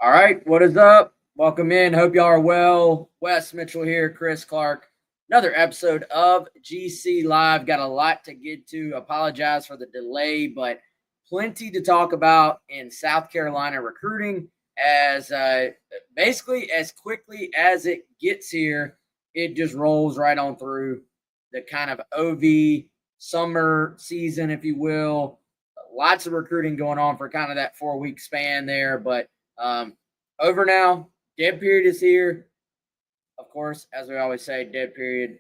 All right, what is up? Welcome in. Hope y'all are well. Wes Mitchell here, Chris Clark. Another episode of GC Live. Got a lot to get to. Apologize for the delay, but plenty to talk about in South Carolina recruiting. As basically as quickly as it gets here, it just rolls right on through the kind of OV summer season, if you will. Lots of recruiting going on for kind of that 4-week span there, but over now. Dead period is here. Of course, as we always say, dead period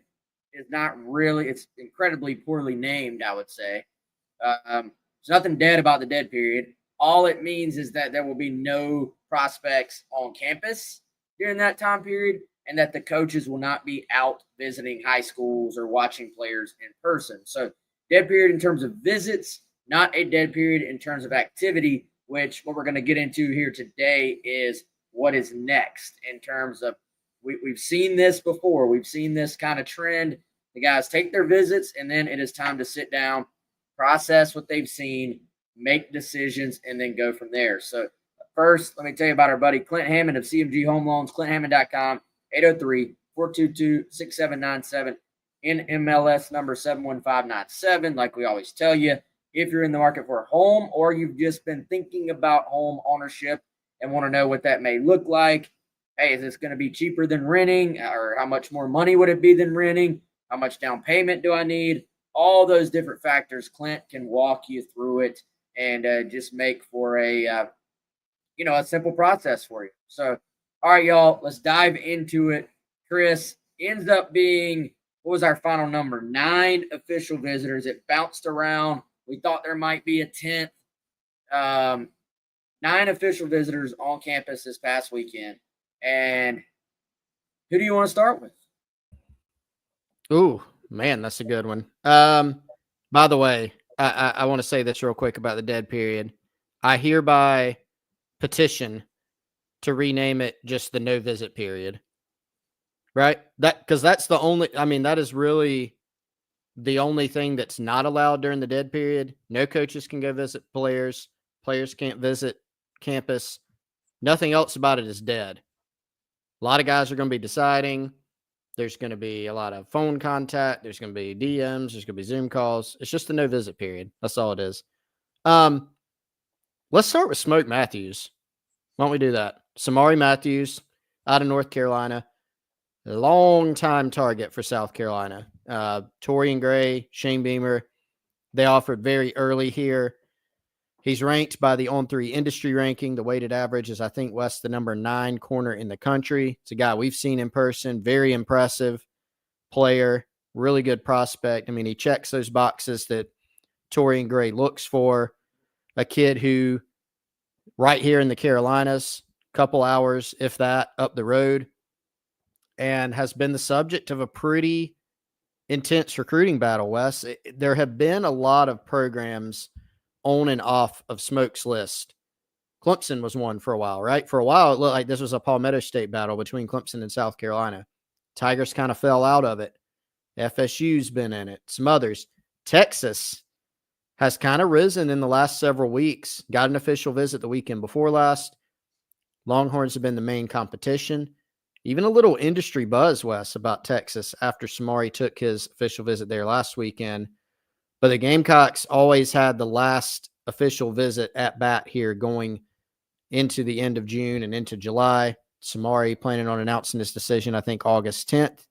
is not really, it's incredibly poorly named, I would say. There's nothing dead about the dead period. All it means is that there will be no prospects on campus during that time period, and that the coaches will not be out visiting high schools or watching players in person. So, dead period in terms of visits, not a dead period in terms of activity, which what we're going to get into here today is what is next in terms of we've seen this before. We've seen this kind of trend. The guys take their visits, and then it is time to sit down, process what they've seen, make decisions, and then go from there. So first, let me tell you about our buddy Clint Hammond of CMG Home Loans, ClintHammond.com, 803-422-6797, NMLS number 71597. Like we always tell you, if you're in the market for a home or you've just been thinking about home ownership and want to know what that may look like, hey, is this going to be cheaper than renting, or how much more money would it be than renting? How much down payment do I need? All those different factors, Clint can walk you through it and just make for a simple process for you. So, all right, y'all, let's dive into it. Chris, ends up being, what was our final number? 9 official visitors. It bounced around. We thought there might be a 10th. 9 official visitors on campus this past weekend. And who do you want to start with? Ooh, man, that's a good one. By the way, I want to say this real quick about the dead period. I hereby petition to rename it just the no visit period. Right? Because that's the only, that is really the only thing that's not allowed during the dead period. No coaches can go visit players. Players can't visit campus. Nothing else about it is dead. A lot of guys are going to be deciding. There's going to be a lot of phone contact. There's going to be DMs. There's going to be Zoom calls. It's just a no visit period. That's all it is. Let's start with Smoke Matthews. Why don't we do that? Samari Matthews out of North Carolina. A long-time target for South Carolina. Torian Gray, Shane Beamer, they offered very early here. He's ranked by the On3 industry ranking. The weighted average is, I think, Wes, the number 9 corner in the country. It's a guy we've seen in person. Very impressive player. Really good prospect. He checks those boxes that Torian Gray looks for. A kid who, right here in the Carolinas, couple hours, if that, up the road, and has been the subject of a pretty intense recruiting battle, Wes. There have been a lot of programs on and off of Smoke's list. Clemson was one for a while, right? For a while, it looked like this was a Palmetto State battle between Clemson and South Carolina. Tigers kind of fell out of it. FSU's been in it. Some others. Texas has kind of risen in the last several weeks. Got an official visit the weekend before last. Longhorns have been the main competition. Even a little industry buzz, Wes, about Texas after Samari took his official visit there last weekend. But the Gamecocks always had the last official visit at bat here going into the end of June and into July. Samari planning on announcing this decision, I think, August 10th.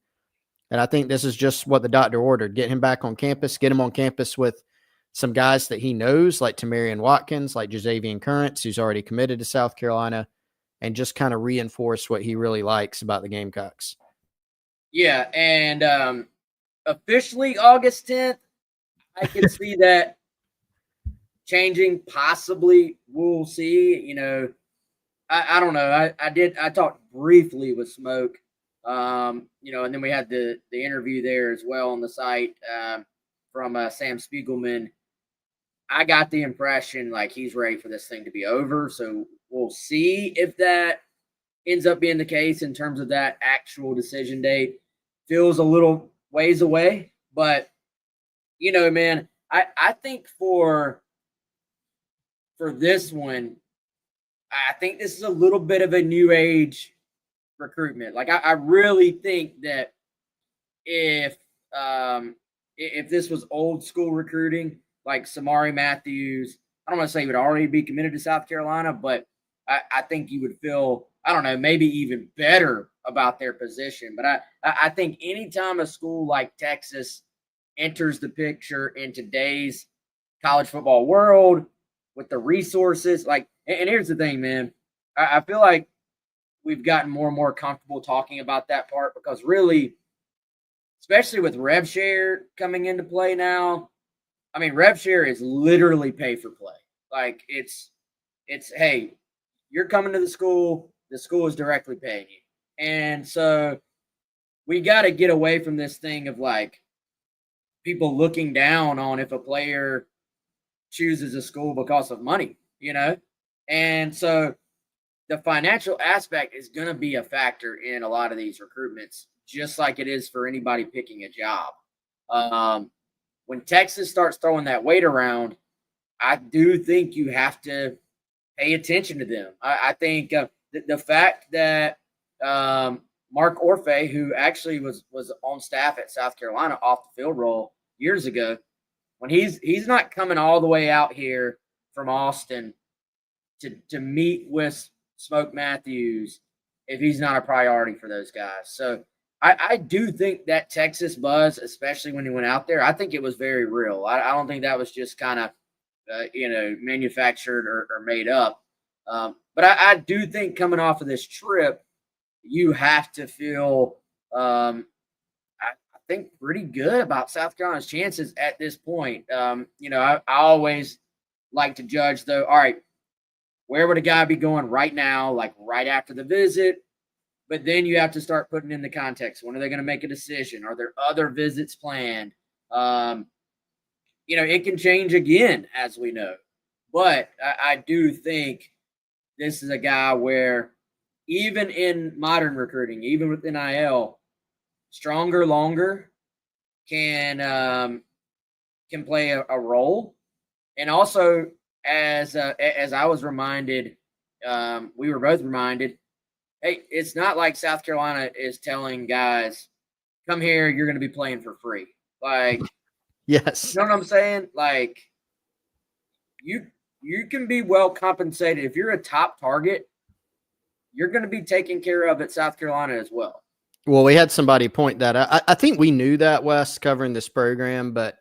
And I think this is just what the doctor ordered. Get him back on campus, get him on campus with some guys that he knows, like Tamarian Watkins, like Jazavian Currents, who's already committed to South Carolina, and just kind of reinforce what he really likes about the Gamecocks. Yeah, and officially August 10th, I can see that changing. Possibly, we'll see. I don't know. I talked briefly with Smoke, and then we had the interview there as well on the site from Sam Spiegelman. I got the impression like he's ready for this thing to be over. So we'll see if that ends up being the case in terms of that actual decision date. Feels a little ways away, but man, I think for this one, I think this is a little bit of a new age recruitment. Like I really think that if if this was old school recruiting, like Samari Matthews, I don't want to say he would already be committed to South Carolina, but I think you would feel, I don't know, maybe even better about their position. But I think anytime a school like Texas enters the picture in today's college football world with the resources, like, and here's the thing, man, I feel like we've gotten more and more comfortable talking about that part because really, especially with rev share coming into play now. I mean, rev share is literally pay for play. Like it's hey, you're coming to the school is directly paying you. And so we got to get away from this thing of like people looking down on if a player chooses a school because of money, you know? And so the financial aspect is going to be a factor in a lot of these recruitments, just like it is for anybody picking a job. When Texas starts throwing that weight around, I do think you have to pay attention to them. I think the fact that Mark Orfe, who actually was on staff at South Carolina off the field role years ago, when he's not coming all the way out here from Austin to meet with Smoke Matthews if he's not a priority for those guys. So I do think that Texas buzz, especially when he went out there, I think it was very real. I don't think that was just kind of, manufactured or made up. But I do think coming off of this trip, you have to feel, I think, pretty good about South Carolina's chances at this point. I always like to judge, though, all right, where would a guy be going right now, like right after the visit? But then you have to start putting in the context. When are they going to make a decision? Are there other visits planned? It can change again, as we know. But I do think this is a guy where even in modern recruiting, even with NIL, stronger, longer can play a role. And also, as I was reminded, we were both reminded, hey, it's not like South Carolina is telling guys, come here, you're going to be playing for free. Like, Yes. you know what I'm saying? Like, you can be well compensated. If you're a top target, you're going to be taken care of at South Carolina as well. Well, we had somebody point that out. I think we knew that, Wes, covering this program, but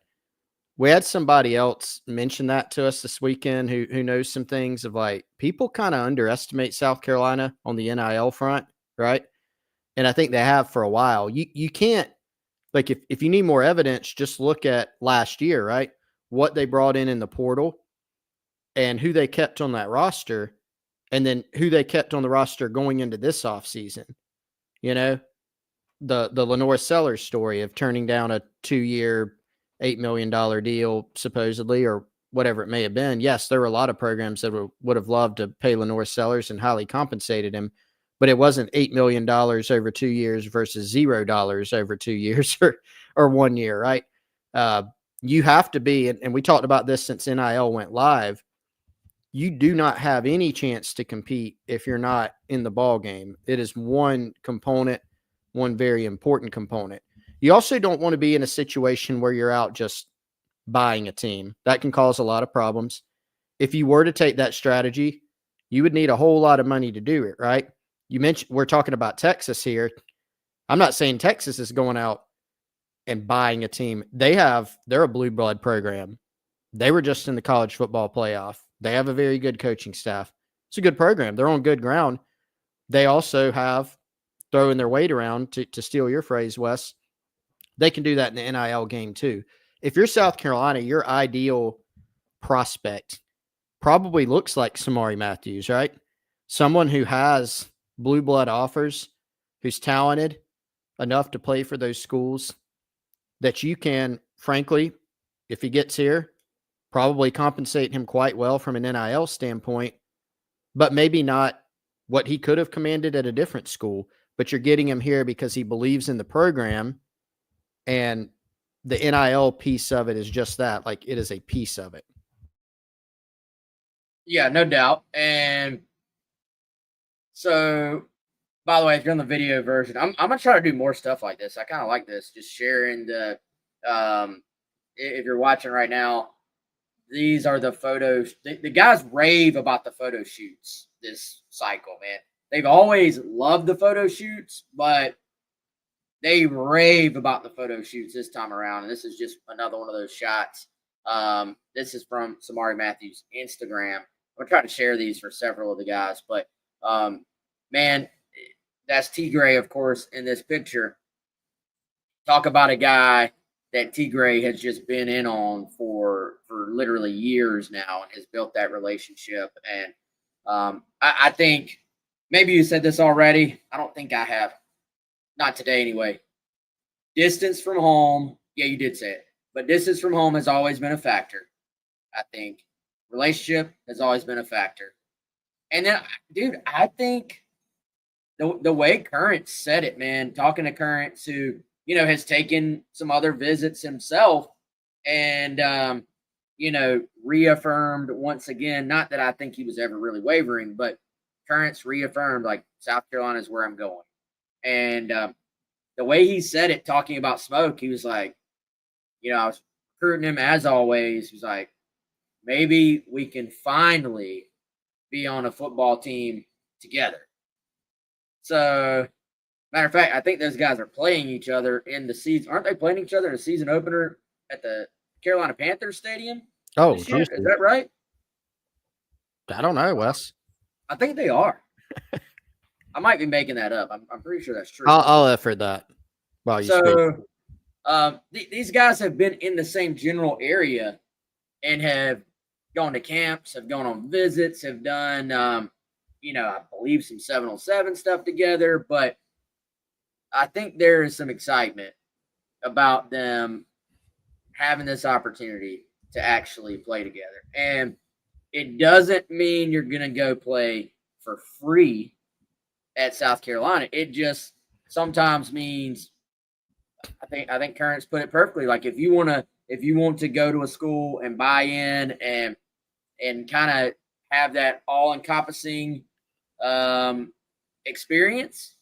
we had somebody else mention that to us this weekend who knows some things of like people kind of underestimate South Carolina on the NIL front, right? And I think they have for a while. You can't, like, if you need more evidence, just look at last year, right? What they brought in the portal and who they kept on that roster, and then who they kept on the roster going into this offseason. You know, the Lenore Sellers story of turning down a 2-year, $8 million deal, supposedly, or whatever it may have been. Yes, there were a lot of programs that would have loved to pay Lenore Sellers and highly compensated him, but it wasn't $8 million over 2 years versus $0 over 2 years or 1 year, right? You have to be, and we talked about this since NIL went live, you do not have any chance to compete if you're not in the ball game. It is one component, one very important component. You also don't want to be in a situation where you're out just buying a team. That can cause a lot of problems. If you were to take that strategy, you would need a whole lot of money to do it, right? You mentioned we're talking about Texas here. I'm not saying Texas is going out and buying a team. They're a blue blood program. They were just in the college football playoff. They have a very good coaching staff. It's a good program. They're on good ground. They also have throwing their weight around, to steal your phrase, Wes. They can do that in the NIL game too. If you're South Carolina, your ideal prospect probably looks like Samari Matthews, right? Someone who has blue blood offers, who's talented enough to play for those schools that you can, frankly, if he gets here, probably compensate him quite well from an NIL standpoint, but maybe not what he could have commanded at a different school. But you're getting him here because he believes in the program, and the NIL piece of it is just that. Like, it is a piece of it. Yeah, no doubt. And So, by the way, if you're on the video version, I'm gonna try to do more stuff like this. I kind of like this, just sharing the. If you're watching right now, these are the photos. The guys rave about the photo shoots this cycle, man. They've always loved the photo shoots, but they rave about the photo shoots this time around. And this is just another one of those shots. This is from Samari Matthews' Instagram. I'm trying to share these for several of the guys, but man, that's T. Gray, of course, in this picture. Talk about a guy that T. Gray has just been in on for literally years now and has built that relationship. And I think maybe you said this already. I don't think I have. Not today, anyway. Distance from home. Yeah, you did say it. But distance from home has always been a factor, I think. Relationship has always been a factor. And then, dude, I think the way Current said it, man, talking to Current, who, has taken some other visits himself and, reaffirmed once again, not that I think he was ever really wavering, but Current's reaffirmed, like, South Carolina is where I'm going. And the way he said it, talking about Smoke, he was like, I was recruiting him as always. He was like, maybe we can finally be on a football team together. So, matter of fact, I think those guys are playing each other in the season. Aren't they playing each other in a season opener at the Carolina Panthers Stadium? Oh, is that right? I don't know, Wes. I think they are. I might be making that up. I'm pretty sure that's true. I'll effort that while you speak. These guys have been in the same general area and have gone to camps, have gone on visits, have done, I believe some 7-on-7 stuff together. But I think there is some excitement about them having this opportunity to actually play together. And it doesn't mean you're going to go play for free at South Carolina. It just sometimes means, I think Current's put it perfectly. Like if you want to go to a school and buy in and kind of have that all encompassing experience,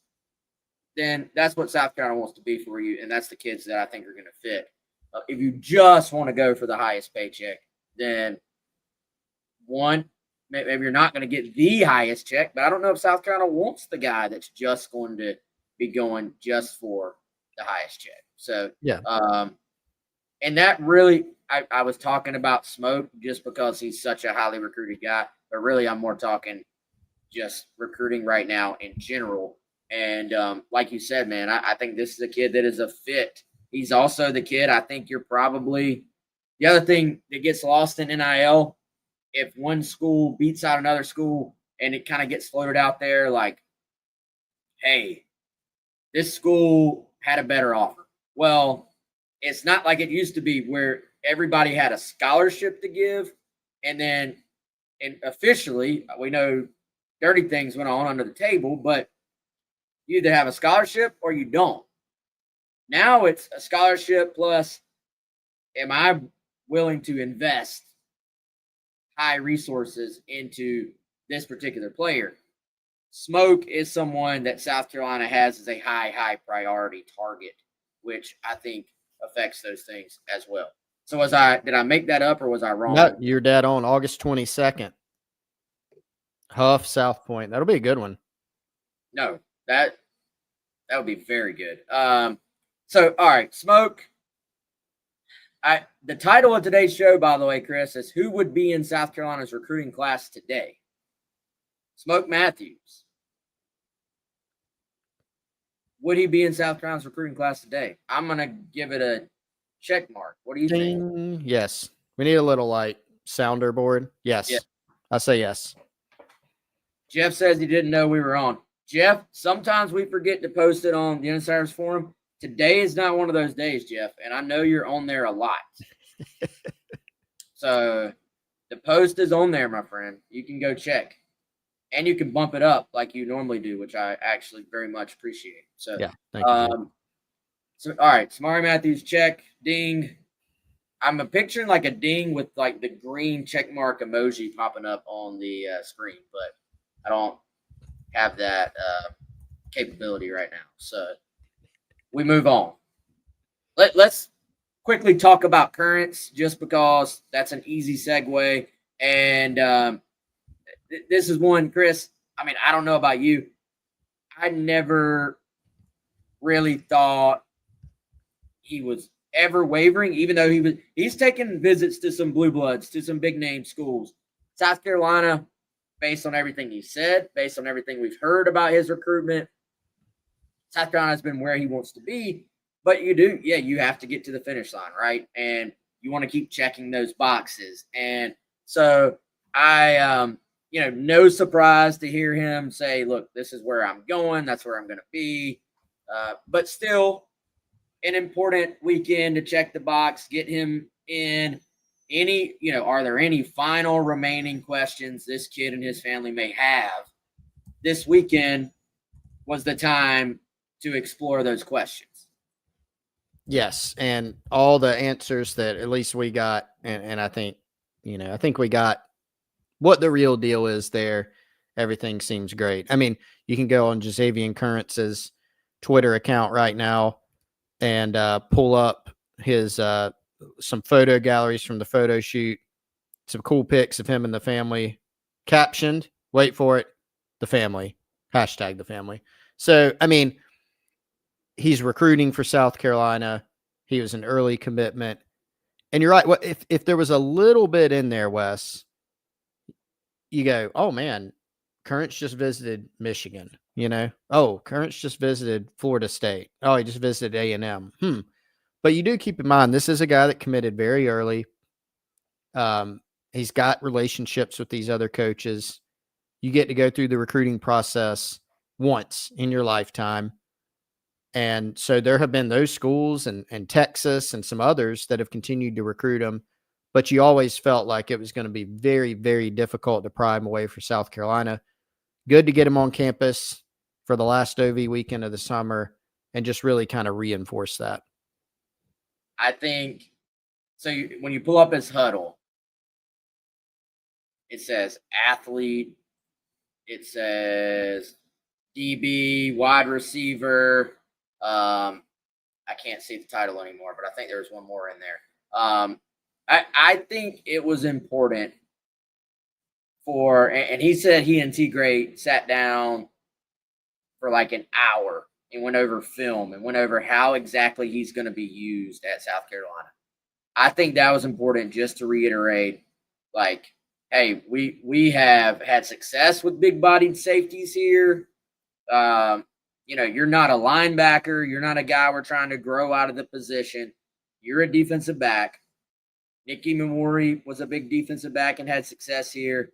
then that's what South Carolina wants to be for you. And that's the kids that I think are going to fit. If you just want to go for the highest paycheck, then one, maybe you're not going to get the highest check, but I don't know if South Carolina wants the guy that's just going to be going just for the highest check. So, yeah. And that really, I was talking about Smoke just because he's such a highly recruited guy, but really I'm more talking just recruiting right now in general. And like you said, man, I think this is a kid that is a fit. He's also the kid, I think you're probably – the other thing that gets lost in NIL, if one school beats out another school and it kind of gets floated out there like, hey, this school had a better offer. Well, it's not like it used to be where everybody had a scholarship to give. And then officially, we know dirty things went on under the table, but you either have a scholarship or you don't. Now it's a scholarship plus, am I willing to invest high resources into this particular player? Smoke is someone that South Carolina has as a high priority target, which I think affects those things as well. So did I make that up or was I wrong? No, you're dead on. August 22nd. Huff, South Point. That'll be a good one. No, that would be very good. So, all right, Smoke. The title of today's show, by the way, Chris, is who would be in South Carolina's recruiting class today? Smoke Matthews. Would he be in South Carolina's recruiting class today? I'm going to give it a check mark. What do you think? Yes. We need a little sounder board. Yes. Yeah. I say yes. Jeff says he didn't know we were on. Jeff, sometimes we forget to post it on the Insiders Forum. Today is not one of those days, Jeff, and I know you're on there a lot. So the post is on there, my friend. You can go check. And you can bump it up like you normally do, which I actually very much appreciate. So, yeah, thank you. So, all right, Samari Matthews, check, ding. I'm picturing like a ding with like the green check mark emoji popping up on the screen, but I don't have that capability right now. So we move on. Let's quickly talk about currents, just because that's an easy segue. And this is one, Chris. I mean, I don't know about you. I never really thought he was ever wavering, even though he's taken visits to some blue bloods, to some big name schools. South Carolina, based on everything he said, based on everything we've heard about his recruitment, South Carolina's been where he wants to be. But you have to get to the finish line, right? And you want to keep checking those boxes. And so no surprise to hear him say, look, this is where I'm going. That's where I'm going to be. But still an important weekend to check the box, get him in. Are there any final remaining questions this kid and his family may have? This weekend was the time to explore those questions. Yes, and all the answers that at least we got, and I think we got what the real deal is there. Everything seems great. I mean, you can go on Jasavian Currents's Twitter account right now and pull up his some photo galleries from the photo shoot, some cool pics of him and the family, captioned, wait for it, the family, hashtag the family. So, I mean, he's recruiting for South Carolina. He was an early commitment. And you're right. What if there was a little bit in there, Wes, you go, oh man, Currents just visited Michigan, Oh, Currents just visited Florida State. Oh, he just visited A&M. But you do keep in mind, this is a guy that committed very early. He's got relationships with these other coaches. You get to go through the recruiting process once in your lifetime. And so there have been those schools and Texas and some others that have continued to recruit him. But you always felt like it was going to be very, very difficult to pry him away for South Carolina. Good to get him on campus for the last OV weekend of the summer and just really kind of reinforce that. I think so. When you pull up his huddle, it says athlete, it says DB, wide receiver. I can't see the title anymore, but I think there's one more in there. I think it was important and he said he and T. Gray sat down for like an hour and went over film and went over how exactly he's going to be used at South Carolina. I think that was important just to reiterate, like, hey, we have had success with big-bodied safeties here. You're not a linebacker. You're not a guy we're trying to grow out of the position. You're a defensive back. Nicky Memori was a big defensive back and had success here.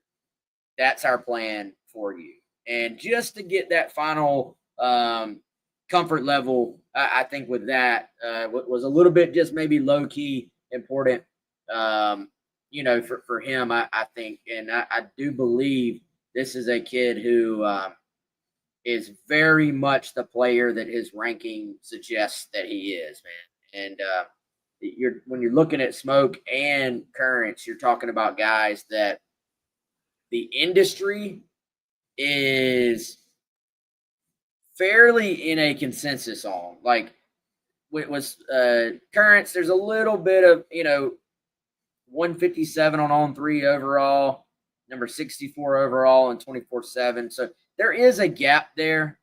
That's our plan for you. And just to get that final comfort level, I think with that was a little bit just maybe low-key important, for him, I think. And I do believe this is a kid who is very much the player that his ranking suggests that he is, man. And when you're looking at Smoke and Currents, you're talking about guys that the industry is fairly in a consensus on. Like, it was Currents, there's a little bit of 157 on 3 overall, number 64 overall, and 24/7. So there is a gap there,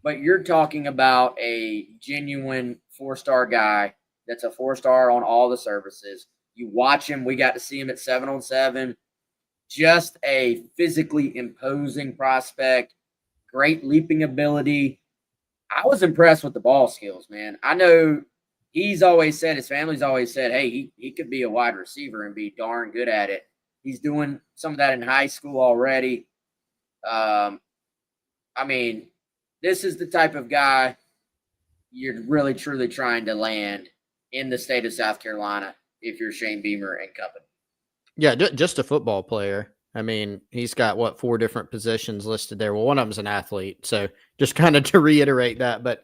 but you're talking about a genuine 4-star guy that's a 4-star on all the services. You watch him. We got to see him at 7-on-7. Just a physically imposing prospect, great leaping ability. I was impressed with the ball skills, man. I know his family's always said, hey, he could be a wide receiver and be darn good at it. He's doing some of that in high school already. This is the type of guy you're really, truly trying to land in the state of South Carolina if you're Shane Beamer and company. Yeah, just a football player. I mean, he's got 4 different positions listed there. Well, one of them's an athlete. So just kind of to reiterate that, but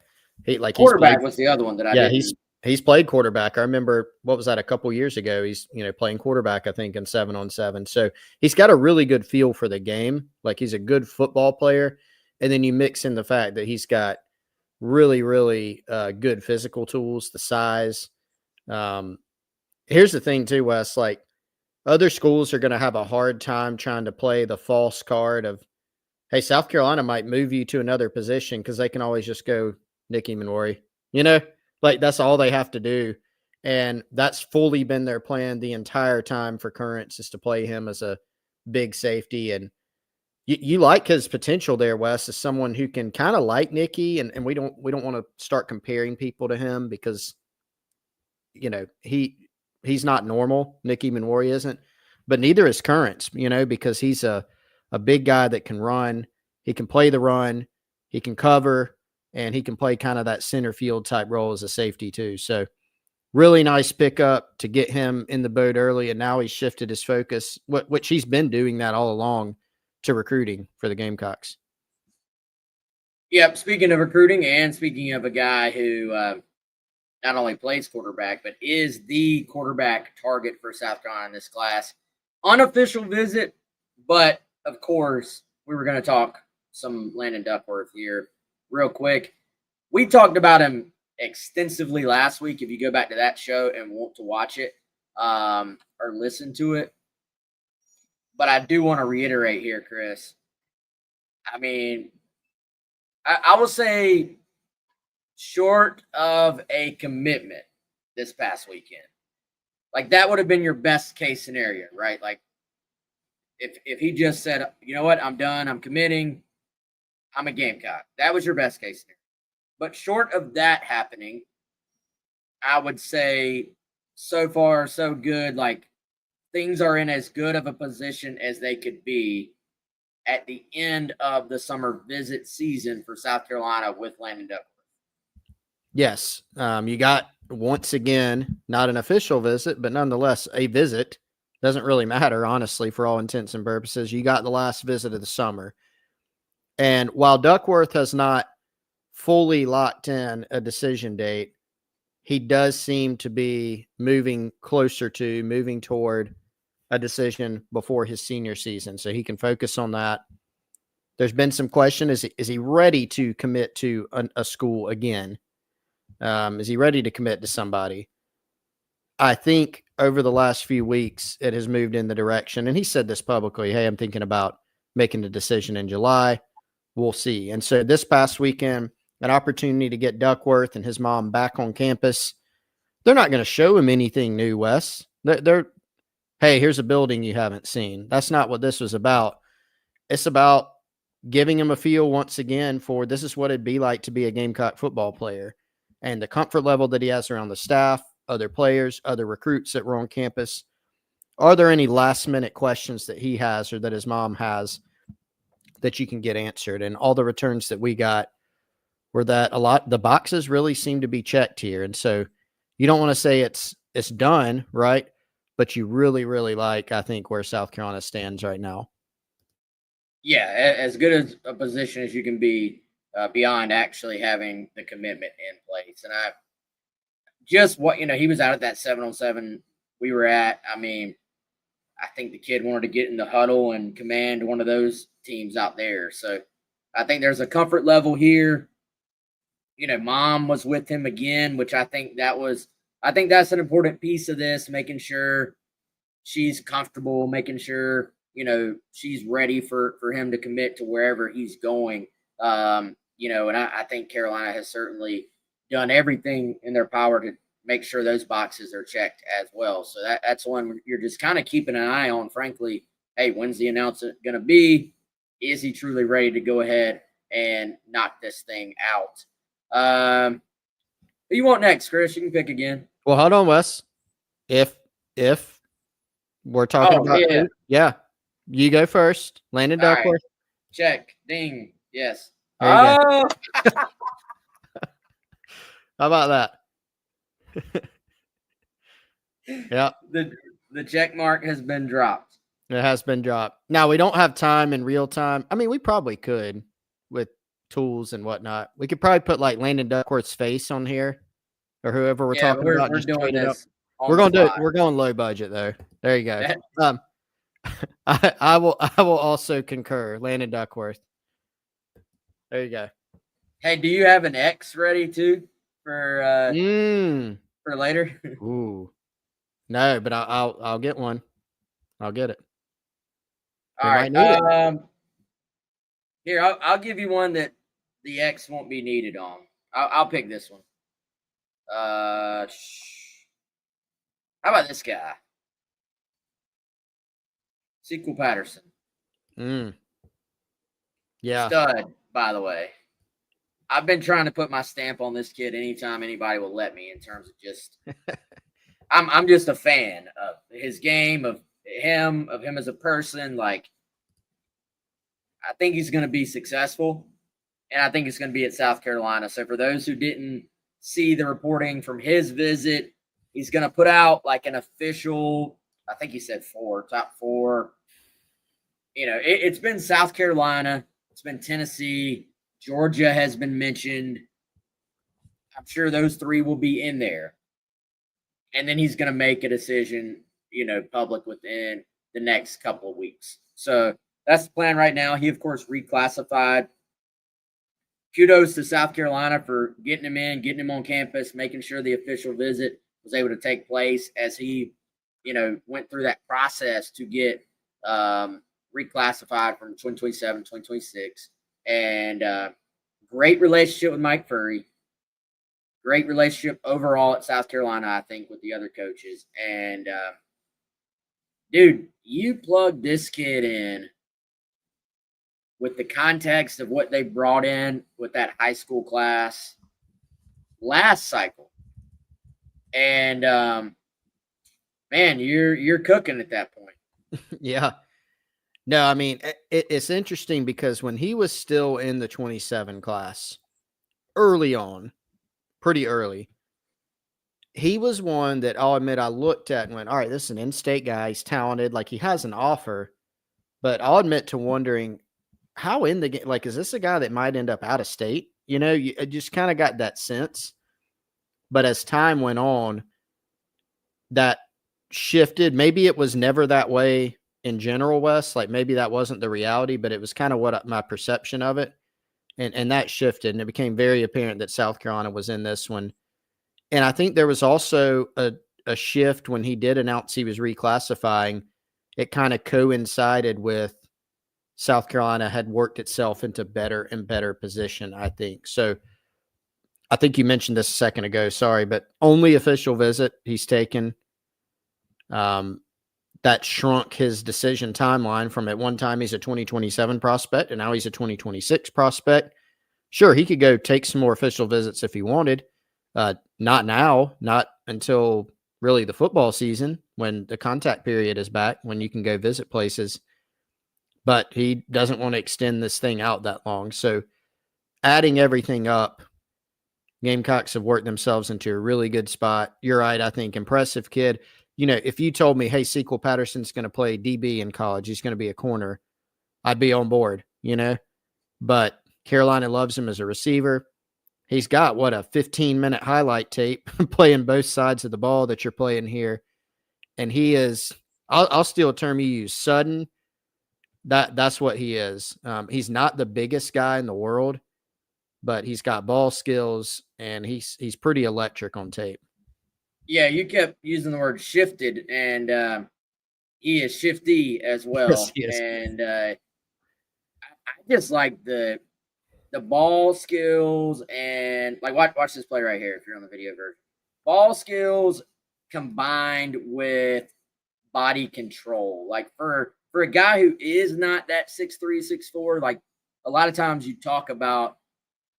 quarterback was the other one that I did. He's played quarterback. I remember, what was that, a couple years ago? He's, playing quarterback, I think, in 7-on-7. So he's got a really good feel for the game. Like, he's a good football player. And then you mix in the fact that he's got really, really good physical tools, the size. Here's the thing too, Wes, like other schools are going to have a hard time trying to play the false card of, hey, South Carolina might move you to another position because they can always just go Nicky Manwari. Like that's all they have to do. And that's fully been their plan the entire time for Currents, is to play him as a big safety. And you like his potential there, Wes, as someone who can kind of like Nicky, and we don't want to start comparing people to him because he's not normal. Nicky Manwari isn't, but neither is Currents, because he's a big guy that can run. He can play the run, he can cover, and he can play kind of that center field type role as a safety too. So really nice pickup to get him in the boat early. And now he's shifted his focus, which he's been doing that all along, to recruiting for the Gamecocks. Yep. Speaking of recruiting, and speaking of a guy who not only plays quarterback, but is the quarterback target for South Carolina in this class, unofficial visit, but of course we were going to talk some Landon Duckworth here real quick. We talked about him extensively last week. If you go back to that show and want to watch it or listen to it, but I do want to reiterate here, Chris. I mean, I will say, short of a commitment this past weekend, like that would have been your best case scenario, right? Like if he just said, you know what, I'm done, I'm committing, I'm a Gamecock. That was your best case scenario. But short of that happening, I would say so far so good. Like things are in as good of a position as they could be at the end of the summer visit season for South Carolina with Landon Duckworth. Yes. You got, once again, not an official visit, but nonetheless a visit. Doesn't really matter, honestly, for all intents and purposes. You got the last visit of the summer. And while Duckworth has not fully locked in a decision date, he does seem to be moving toward a decision before his senior season, so he can focus on that. There's been some question: is he ready to commit to a school again? Is he ready to commit to somebody? I think over the last few weeks, it has moved in the direction, and he said this publicly, hey, I'm thinking about making a decision in July. We'll see. And so this past weekend, an opportunity to get Duckworth and his mom back on campus. They're not going to show him anything new, Wes. They're hey, here's a building you haven't seen. That's not what this was about. It's about giving him a feel once again for this is what it'd be like to be a Gamecock football player, and the comfort level that he has around the staff, other players, other recruits that were on campus. Are there any last minute questions that he has or that his mom has that you can get answered? And all the returns that we got were that the boxes really seem to be checked here. And so you don't want to say it's done, right? But you really, really like, I think, where South Carolina stands right now. Yeah, as good as a position as you can be beyond actually having the commitment in place. And I just he was out at that 7-on-7 we were at. I mean, I think the kid wanted to get in the huddle and command one of those teams out there. So I think there's a comfort level here. Mom was with him again, which I think that's an important piece of this, making sure she's comfortable, making sure, she's ready for him to commit to wherever he's going. And I think Carolina has certainly done everything in their power to make sure those boxes are checked as well. So that's one you're just kind of keeping an eye on, frankly. Hey, when's the announcement going to be? Is he truly ready to go ahead and knock this thing out? Who you want next, Chris? You can pick again. Well, hold on, Wes. If we're talking about yeah, you go first. Landon Duckworth. Right. Check. Ding. Yes. How about that? Yeah. The check mark has been dropped. It has been dropped. Now, we don't have time in real time. I mean, we probably could with tools and whatnot. We could probably put like Landon Duckworth's face on here, or whoever we're talking about. We're doing this. We're going low budget though. There you go. I will also concur. Landon Duckworth. There you go. Hey, do you have an X ready too for later? Ooh. No, but I'll get one. I'll get it. All We right. might need it. Here, I'll give you one that the X won't be needed on. I'll pick this one. How about this guy? Sequel Patterson. Yeah. Stud, by the way. I've been trying to put my stamp on this kid anytime anybody will let me in terms of just I'm just a fan of his game, of him as a person. Like, I think he's going to be successful, and I think he's going to be at South Carolina. So for those who didn't see the reporting from his visit, he's going to put out like an official, I think he said top four. It's been South Carolina, it's been Tennessee, Georgia has been mentioned. I'm sure those three will be in there. And then he's going to make a decision, public within the next couple of weeks. So that's the plan right now. He, of course, reclassified. Kudos to South Carolina for getting him in, getting him on campus, making sure the official visit was able to take place as he, went through that process to get reclassified from 2027, 2026. And great relationship with Mike Furry. Great relationship overall at South Carolina, I think, with the other coaches. And, dude, you plug this kid in with the context of what they brought in with that high school class last cycle. And, man, you're cooking at that point. Yeah. No, I mean, it's interesting because when he was still in the 27 class early on, pretty early, he was one that I'll admit I looked at and went, all right, this is an in-state guy. He's talented. Like, he has an offer. But I'll admit to wondering how in the game, like, is this a guy that might end up out of state? You just kind of got that sense. But as time went on, that shifted. Maybe it was never that way in general, Wes. Like, maybe that wasn't the reality, but it was kind of what my perception of it. And that shifted, and it became very apparent that South Carolina was in this one. And I think there was also a shift when he did announce he was reclassifying. It kind of coincided with South Carolina had worked itself into better and better position, I think. So I think you mentioned this a second ago, sorry, but only official visit he's taken. That shrunk his decision timeline from at one time he's a 2027 prospect and now he's a 2026 prospect. Sure, he could go take some more official visits if he wanted. Not now, not until really the football season when the contact period is back, when you can go visit places. But he doesn't want to extend this thing out that long. So adding everything up, Gamecocks have worked themselves into a really good spot. You're right. I think impressive kid. If you told me, hey, Sequel Patterson's going to play DB in college, he's going to be a corner, I'd be on board, But Carolina loves him as a receiver. He's got, a 15-minute highlight tape playing both sides of the ball that you're playing here. And he is, I'll steal a term you use, sudden. That's what he is. He's not the biggest guy in the world, but he's got ball skills, and he's pretty electric on tape. Yeah, you kept using the word shifted, and he is shifty as well. Yes, he is. And I just like the ball skills, and like watch this play right here if you're on the video version. Ball skills combined with body control. Like for a guy who is not that 6'3", 6'4", like a lot of times you talk about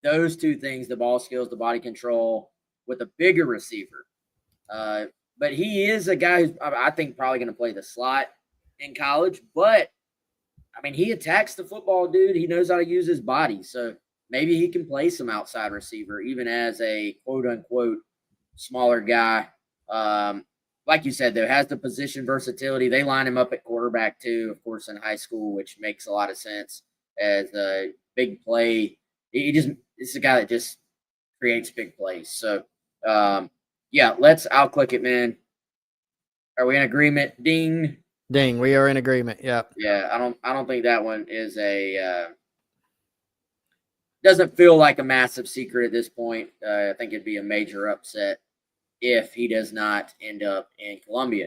those two things, the ball skills, the body control, with a bigger receiver. But he is a guy who's, I think, probably going to play the slot in college. But, I mean, he attacks the football, dude. He knows how to use his body. So maybe he can play some outside receiver, even as a quote-unquote smaller guy. Like you said, though, has the position versatility. They line him up at quarterback, too, of course, in high school, which makes a lot of sense as a big play. It's a guy that just creates big plays. So, yeah, I'll click it, man. Are we in agreement? Ding. Ding, we are in agreement. Yep. Yeah, I don't think that one is a doesn't feel like a massive secret at this point. I think it'd be a major upset if he does not end up in Columbia.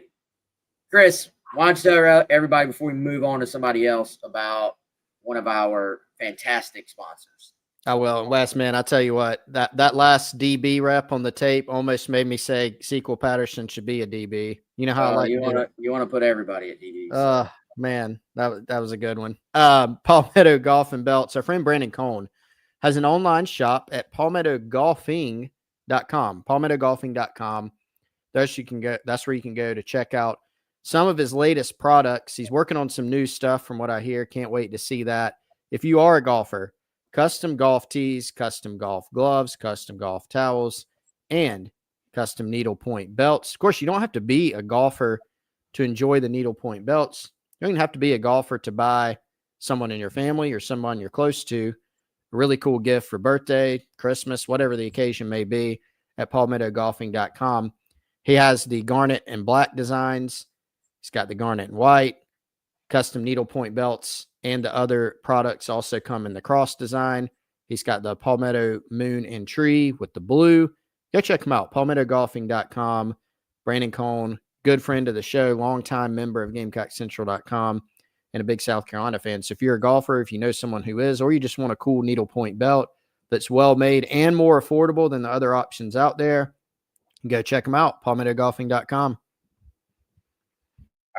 Chris, why don't you tell everybody before we move on to somebody else about one of our fantastic sponsors? I will. Wes, man, I tell you what, that last DB rep on the tape almost made me say Sequel Patterson should be a DB. You know how I like you want to put everybody at DB. So. Man, that was a good one. Palmetto Golf and Belts. Our friend Brandon Cohn has an online shop at palmettogolfing.com. Palmettogolfing.com. That's where you can go to check out some of his latest products. He's working on some new stuff from what I hear. Can't wait to see that. If you are a golfer, custom golf tees, custom golf gloves, custom golf towels, and custom needlepoint belts. Of course, you don't have to be a golfer to enjoy the needlepoint belts. You don't even have to be a golfer to buy someone in your family or someone you're close to a really cool gift for birthday, Christmas, whatever the occasion may be at palmettogolfing.com. He has the garnet and black designs. He's got the garnet and white, custom needlepoint belts, and the other products also come in the cross design. He's got the Palmetto Moon and Tree with the blue. Go check him out, palmettogolfing.com. Brandon Cohn, good friend of the show, longtime member of GamecockCentral.com, and a big South Carolina fan. So if you're a golfer, if you know someone who is, or you just want a cool needlepoint belt that's well-made and more affordable than the other options out there, go check them out, palmettogolfing.com.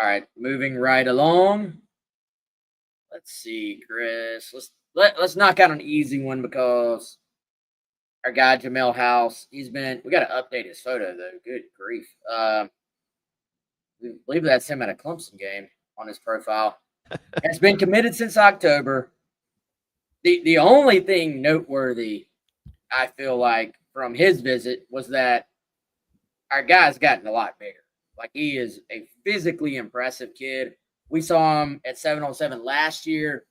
All right, moving right along. Let's see, Chris. Let's knock out an easy one because our guy Jamel House, we got to update his photo though. Good grief. I believe that's him at a Clemson game on his profile. Has been committed since October. The only thing noteworthy, I feel like, from his visit was that our guy's gotten a lot bigger. Like, he is a physically impressive kid. We saw him at 7-on-7 last year,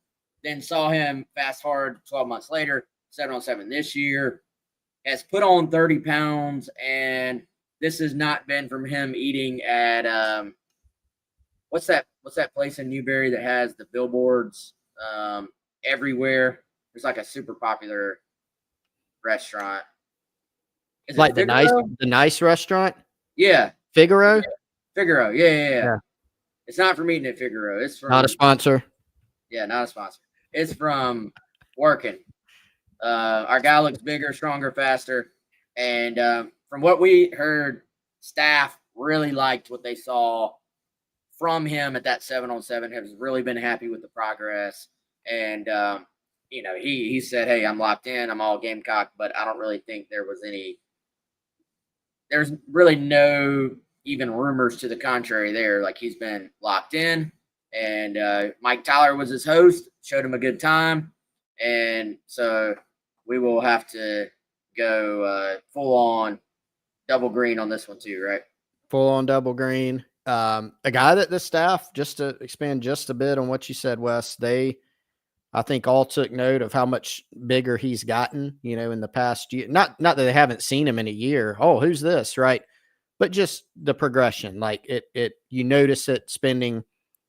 then saw him fast forward 12 months later, 7-on-7 this year. Has put on 30 pounds, and this has not been from him eating at what's that place in Newberry that has the billboards everywhere? There's like a super popular restaurant. Is like the nice restaurant? Yeah. Figaro? Yeah. Figaro. Yeah. It's not from eating at Figaro. It's from not a sponsor. Yeah, not a sponsor. It's from working. Our guy looks bigger, stronger, faster. And from what we heard, staff really liked what they saw from him at that 7-on-7, has really been happy with the progress. And, he said, hey, I'm locked in. I'm all Gamecock, but I don't really think there's really no even rumors to the contrary there. Like, he's been locked in. And Mike Tyler was his host, showed him a good time. And so we will have to go full on double green on this one too, right? Full on double green. A guy that the staff, just to expand just a bit on what you said, Wes, I think all took note of how much bigger he's gotten, in the past year. Not that they haven't seen him in a year. Oh, who's this? Right. But just the progression, like you notice it spending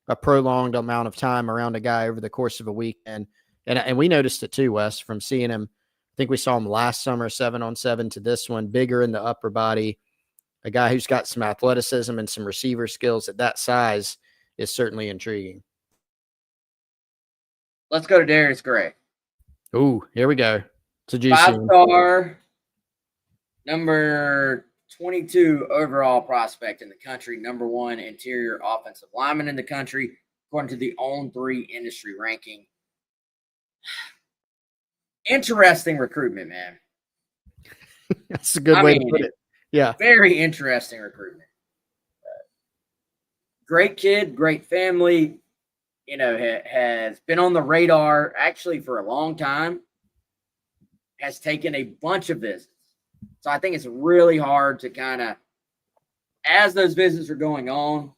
a prolonged amount of time around a guy over the course of a weekend. And we noticed it too, Wes, from seeing him. I think we saw him last summer, 7-on-7 to this one, bigger in the upper body. A guy who's got some athleticism and some receiver skills at that size is certainly intriguing. Let's go to Darius Gray. Ooh, here we go. It's a juicy 5-star, number 22 overall prospect in the country, number 1 interior offensive lineman in the country, according to the On3 industry ranking. Interesting recruitment, man. That's a good way to put it. Yeah. Very interesting recruitment. Great kid, great family, has been on the radar actually for a long time, has taken a bunch of visits. So I think it's really hard to kind of, as those visits are going on,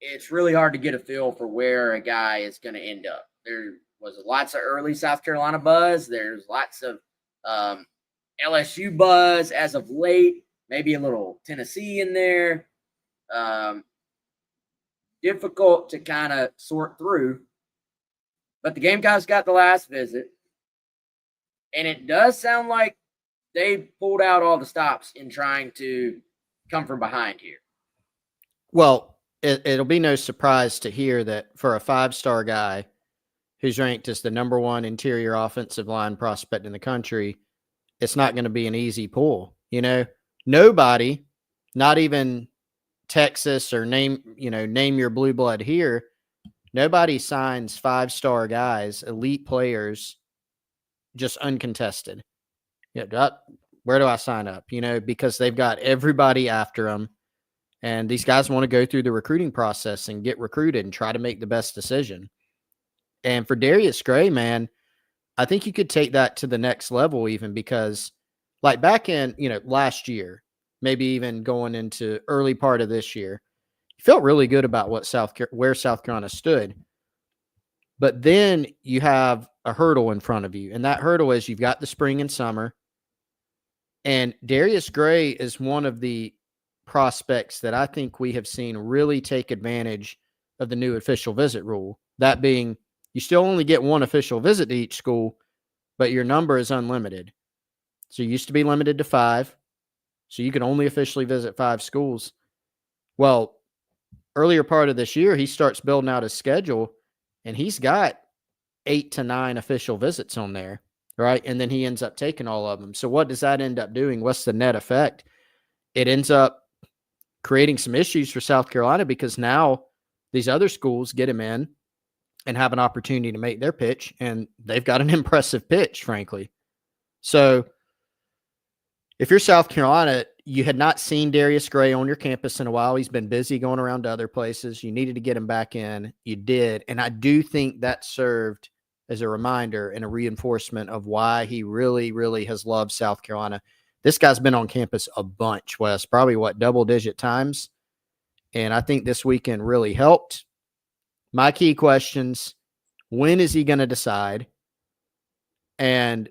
it's really hard to get a feel for where a guy is going to end up. There was lots of early South Carolina buzz. There's lots of LSU buzz as of late, maybe a little Tennessee in there. Difficult to kind of sort through. But the Gamecocks got the last visit. And it does sound like they pulled out all the stops in trying to come from behind here. Well, it'll be no surprise to hear that for a 5-star guy who's ranked as the number 1 interior offensive line prospect in the country, it's not going to be an easy pull. Nobody, not even Texas or name your blue blood here, nobody signs 5-star guys, elite players, just uncontested. Where do I sign up? Because they've got everybody after them. And these guys want to go through the recruiting process and get recruited and try to make the best decision. And for Darius Gray, man, I think you could take that to the next level even because like back in, last year, maybe even going into early part of this year, you felt really good about where South Carolina stood. But then you have a hurdle in front of you. And that hurdle is you've got the spring and summer. And Darius Gray is one of the prospects that I think we have seen really take advantage of the new official visit rule. That being, you still only get 1 official visit to each school, but your number is unlimited. So you used to be limited to 5. So you could only officially visit 5 schools. Well, earlier part of this year, he starts building out his schedule, and he's got 8 to 9 official visits on there, right? And then he ends up taking all of them. So what does that end up doing? What's the net effect? It ends up creating some issues for South Carolina because now these other schools get him in and have an opportunity to make their pitch, and they've got an impressive pitch, frankly. So if you're South Carolina, you had not seen Darius Gray on your campus in a while. He's been busy going around to other places. You needed to get him back in. You did. And I do think that served as a reminder and a reinforcement of why he really, really has loved South Carolina. This guy's been on campus a bunch, Wes, probably double-digit times. And I think this weekend really helped. My key questions, when is he going to decide? And,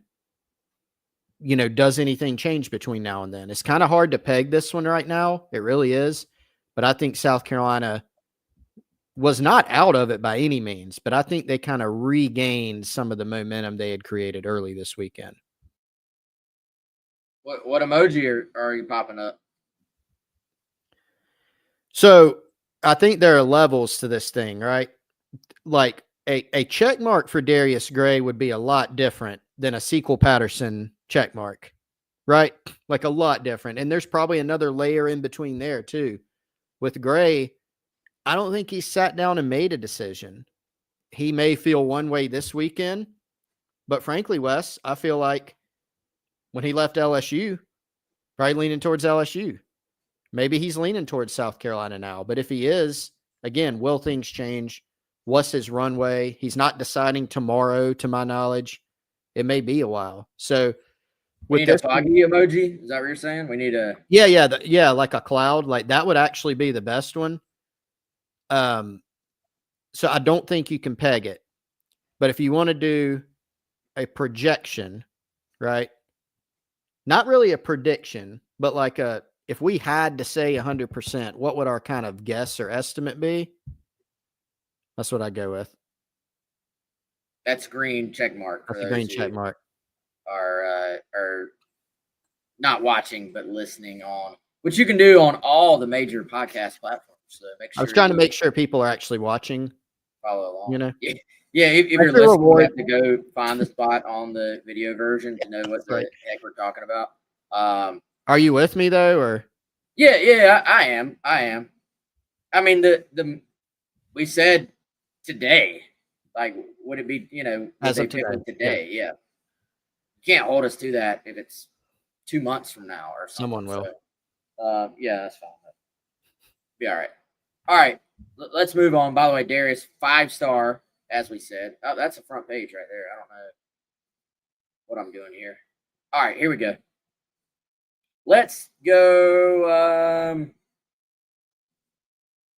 does anything change between now and then? It's kind of hard to peg this one right now. It really is. But I think South Carolina was not out of it by any means, but I think they kind of regained some of the momentum they had created early this weekend. What emoji are you popping up? So I think there are levels to this thing, right? Like a check mark for Darius Gray would be a lot different than a Wes Patterson check mark, right? Like a lot different. And there's probably another layer in between there too. With Gray, I don't think he sat down and made a decision. He may feel one way this weekend, but frankly, Wes, I feel like when he left LSU, probably leaning towards LSU. Maybe he's leaning towards South Carolina now. But if he is, again, will things change? What's his runway? He's not deciding tomorrow, to my knowledge. It may be a while. So we need a foggy emoji? Is that what you're saying? We need a... Yeah, like a cloud. Like that would actually be the best one. So I don't think you can peg it. But if you want to do a projection, right? Not really a prediction, but like if we had to say 100%, what would our kind of guess or estimate be? That's what I go with. That's green check mark. That's a green check mark. Are not watching but listening on, which you can do on all the major podcast platforms. So make sure I was trying to make sure people are actually watching. Follow along. Yeah, if you're listening, you have to go find the spot on the video version to know what the heck we're talking about. Are you with me though, or? Yeah, I am. I mean, we said today, like, would it be, as of today? Yeah. You can't hold us to that if it's 2 months from now or something. Someone will. So, yeah, that's fine. Be all right. All right, let's move on. By the way, Darius, 5-star, as we said. Oh, that's a front page right there. I don't know what I'm doing here. All right, here we go. Let's go.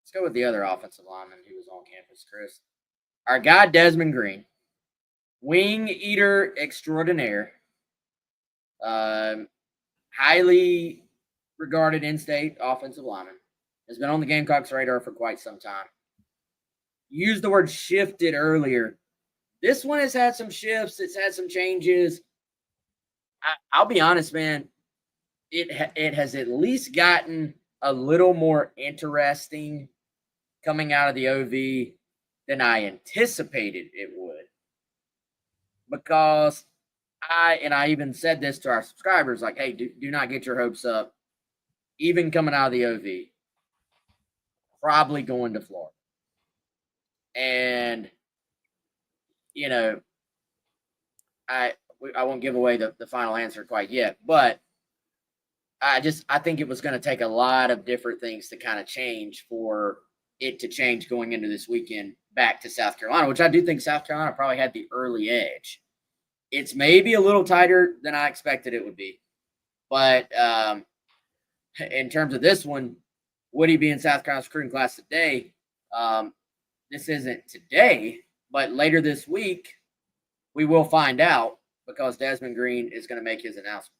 Let's go with the other offensive lineman who was on campus, Chris. Our guy, Desmond Green, wing eater extraordinaire, highly regarded in-state offensive lineman, has been on the Gamecocks radar for quite some time. Used the word shifted earlier. This one has had some shifts. It's had some changes. I'll be honest, man. It has at least gotten a little more interesting coming out of the OV than I anticipated it would. Because I even said this to our subscribers, like, hey, do not get your hopes up. Even coming out of the OV, probably going to Florida. And, you know, I won't give away the final answer quite yet, but I think it was going to take a lot of different things to kind of change for it to change going into this weekend back to South Carolina, which I do think South Carolina probably had the early edge. It's maybe a little tighter than I expected it would be. But in terms of this one, would he be in South Carolina's recruiting class today? This isn't today, but later this week, we will find out because Desmond Green is going to make his announcement.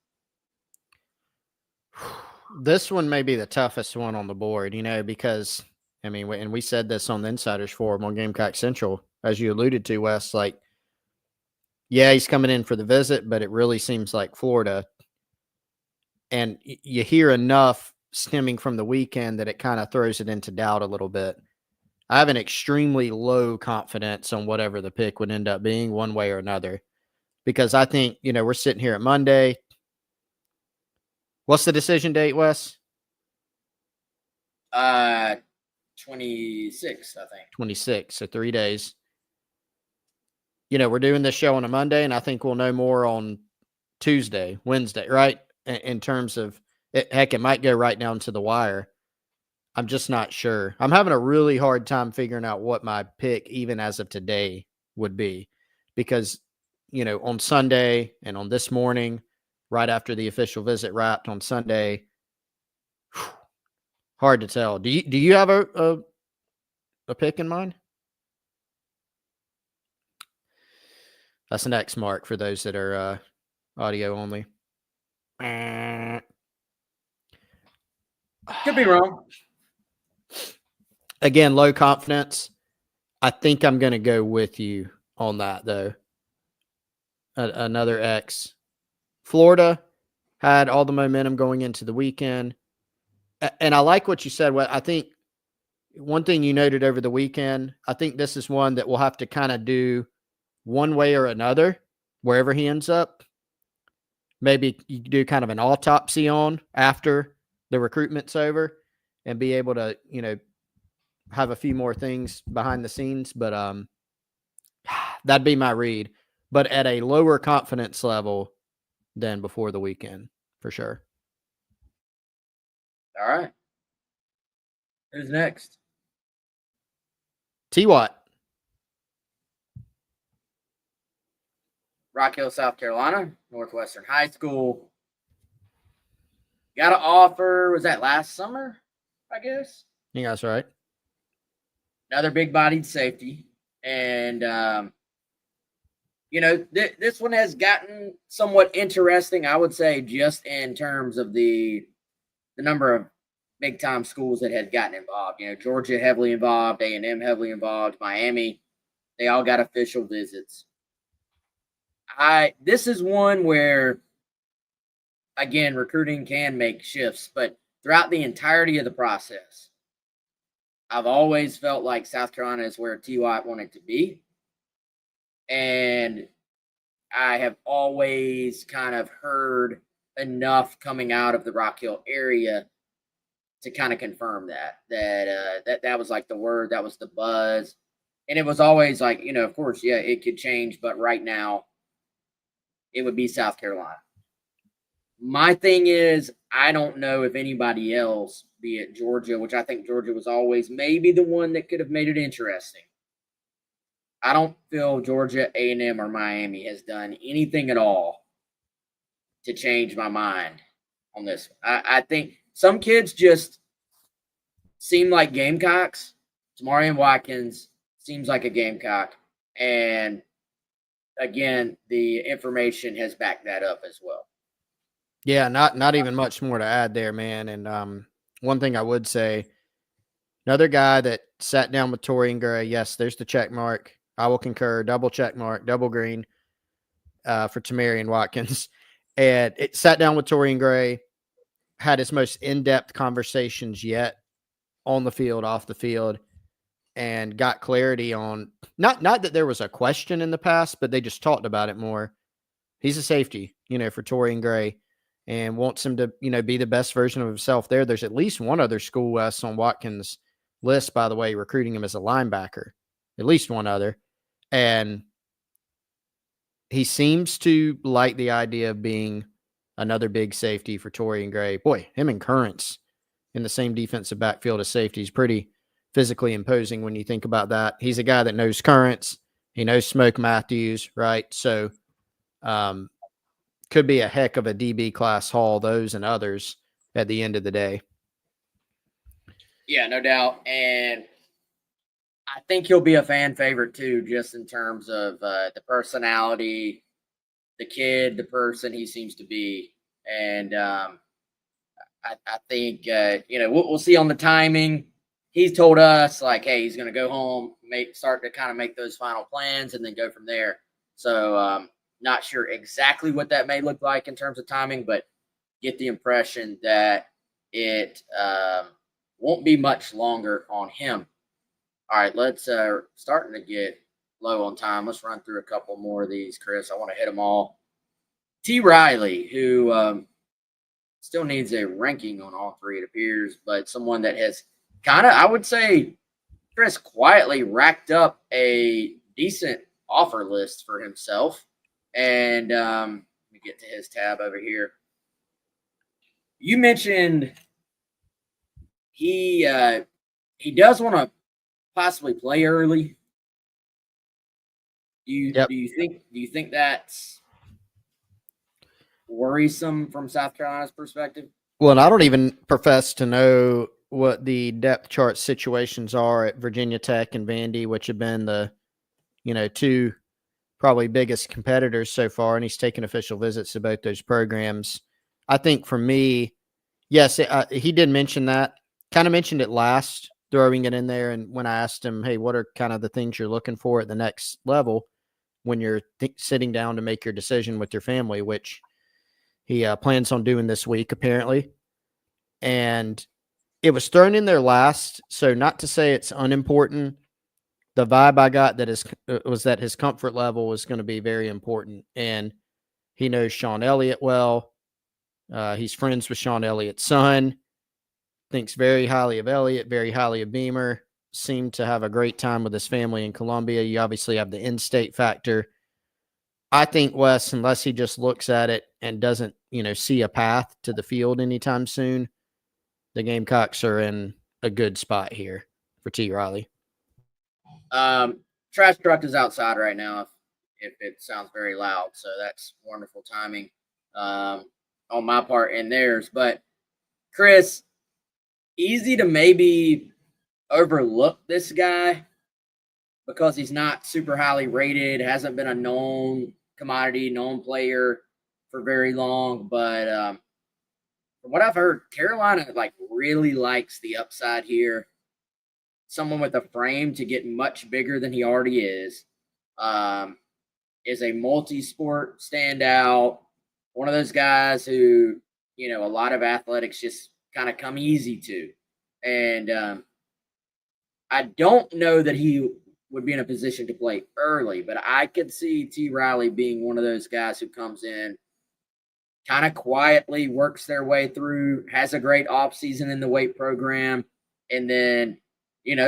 This one may be the toughest one on the board, because, I mean, and we said this on the Insiders Forum on Gamecock Central, as you alluded to, Wes, like, yeah, he's coming in for the visit, but it really seems like Florida. And you hear enough stemming from the weekend that it kind of throws it into doubt a little bit. I have an extremely low confidence on whatever the pick would end up being one way or another, because I think, we're sitting here at Monday. What's the decision date, Wes? 26, I think. 26, so 3 days. We're doing this show on a Monday, and I think we'll know more on Tuesday, Wednesday, right? In terms of, heck, it might go right down to the wire. I'm just not sure. I'm having a really hard time figuring out what my pick, even as of today, would be. Because, on Sunday and on this morning, right after the official visit wrapped on Sunday, hard to tell. Do you have a pick in mind? That's an X mark for those that are audio only. Could be wrong. Again, low confidence. I think I'm going to go with you on that, though. Another X. Florida had all the momentum going into the weekend. And I like what you said. Well, I think one thing you noted over the weekend, I think this is one that we'll have to kind of do one way or another, wherever he ends up. Maybe you do kind of an autopsy on after the recruitment's over and be able to, have a few more things behind the scenes. But that'd be my read. But at a lower confidence level than before the weekend, for sure. All right. Who's next? T-Watt. Rock Hill, South Carolina, Northwestern High School. Got an offer. Was that last summer, I guess? I think that's right. Another big-bodied safety. And, this one has gotten somewhat interesting, I would say, just in terms of the number of big-time schools that had gotten involved. Georgia heavily involved, A&M heavily involved, Miami. They all got official visits. This is one where, again, recruiting can make shifts, but throughout the entirety of the process, I've always felt like South Carolina is where T-Watt wanted to be. And I have always kind of heard enough coming out of the Rock Hill area to kind of confirm that was like the word, that was the buzz. And it was always like, of course, yeah, it could change, but right now it would be South Carolina. My thing is, I don't know if anybody else, be it Georgia, which I think Georgia was always maybe the one that could have made it interesting. I don't feel Georgia, A&M, or Miami has done anything at all to change my mind on this. I think some kids just seem like Gamecocks. Tamarian Watkins seems like a Gamecock. And, again, the information has backed that up as well. Yeah, not even much more to add there, man. And one thing I would say, another guy that sat down with Torian Gray, yes, there's the check mark. I will concur, double check mark, double green for Tamarian Watkins. And it sat down with Torian Gray, had his most in-depth conversations yet on the field, off the field, and got clarity on not that there was a question in the past, but they just talked about it more. He's a safety, for Torian Gray, and wants him to, be the best version of himself there. There's at least one other school, Wes, on Watkins' list, by the way, recruiting him as a linebacker. At least one other. And he seems to like the idea of being another big safety for Torian Gray. Boy, him and Currents in the same defensive backfield as safety is pretty physically imposing when you think about that. He's a guy that knows Currents. He knows Smoke Matthews, right? So could be a heck of a DB class haul, those and others at the end of the day. Yeah, no doubt. And I think he'll be a fan favorite too, just in terms of the personality, the kid, the person he seems to be. And I think, we'll see on the timing. He's told us, like, hey, he's going to go home, start to kind of make those final plans and then go from there. So not sure exactly what that may look like in terms of timing, but get the impression that it won't be much longer on him. All right, let's starting to get low on time. Let's run through a couple more of these, Chris. I want to hit them all. T. Riley, who still needs a ranking on all three, it appears, but someone that has kind of, I would say, Chris, quietly racked up a decent offer list for himself. And let me get to his tab over here. You mentioned he does want to possibly play early. Do you think that's worrisome from South Carolina's perspective? Well, and I don't even profess to know what the depth chart situations are at Virginia Tech and Vandy, which have been the, two probably biggest competitors so far. And he's taken official visits to both those programs. I think for me, yes, he did mention that. Kind of mentioned it last, throwing it in there. And when I asked him, hey, what are kind of the things you're looking for at the next level when you're sitting down to make your decision with your family, which he plans on doing this week, apparently. And it was thrown in there last. So not to say it's unimportant. The vibe I got was that his comfort level was going to be very important. And he knows Sean Elliott well. He's friends with Sean Elliott's son. Thinks very highly of Elliott, very highly of Beamer. Seemed to have a great time with his family in Columbia. You obviously have the in-state factor. I think Wes, unless he just looks at it and doesn't, see a path to the field anytime soon, the Gamecocks are in a good spot here for T. Riley. Trash truck is outside right now if it sounds very loud. So that's wonderful timing on my part and theirs. But Chris, easy to maybe overlook this guy because he's not super highly rated, hasn't been a known commodity, known player for very long. But from what I've heard, Carolina really likes the upside here. Someone with a frame to get much bigger than he already is a multi-sport standout. One of those guys who, a lot of athletics just kind of come easy to. And I don't know that he would be in a position to play early, but I could see T. Riley being one of those guys who comes in, kind of quietly works their way through, has a great offseason in the weight program, and then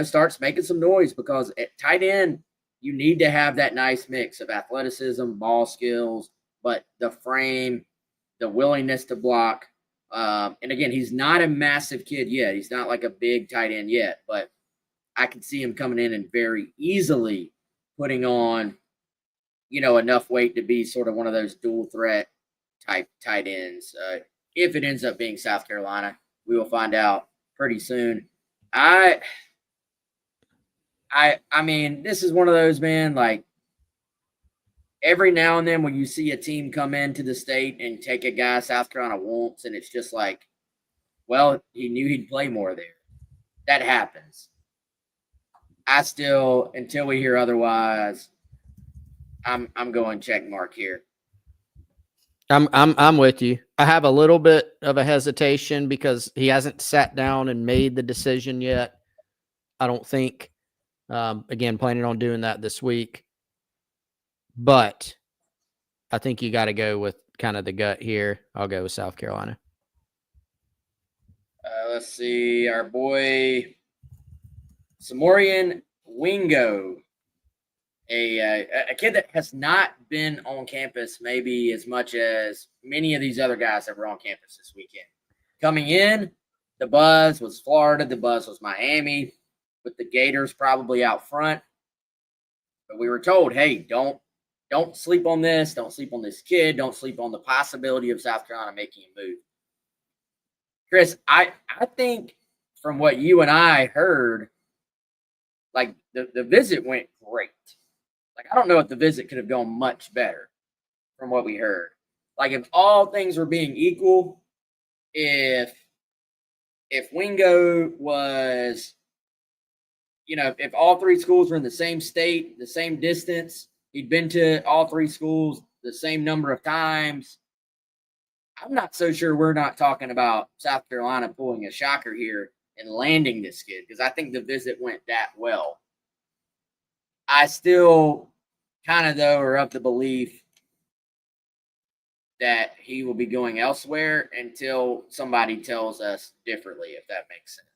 starts making some noise because at tight end, you need to have that nice mix of athleticism, ball skills, but the frame, the willingness to block. And again, he's not a massive kid yet. He's not like a big tight end yet, but I can see him coming in and very easily putting on, enough weight to be sort of one of those dual threat type tight ends. If it ends up being South Carolina, we will find out pretty soon. I mean, this is one of those, man, every now and then when you see a team come into the state and take a guy South Carolina wants, and it's just like, well, he knew he'd play more there. That happens. I still, until we hear otherwise, I'm going check mark here. I'm with you. I have a little bit of a hesitation because he hasn't sat down and made the decision yet. I don't think. Again, planning on doing that this week, but I think you got to go with kind of the gut here. I'll go with South Carolina. Let's see, our boy Samorian Wingo, a kid that has not been on campus maybe as much as many of these other guys that were on campus this weekend. Coming in, the buzz was Florida, the buzz was Miami, with the Gators probably out front. But we were told, hey, don't sleep on this, don't sleep on this kid, don't sleep on the possibility of South Carolina making a move. Chris, I think from what you and I heard, like the visit went great. Like, I don't know if the visit could have gone much better from what we heard. Like, if all things were being equal, if Wingo was, if all three schools were in the same state, the same distance, he'd been to all three schools the same number of times, I'm not so sure we're not talking about South Carolina pulling a shocker here and landing this kid, because I think the visit went that well. I still kind of, though, are of the belief that he will be going elsewhere until somebody tells us differently, if that makes sense.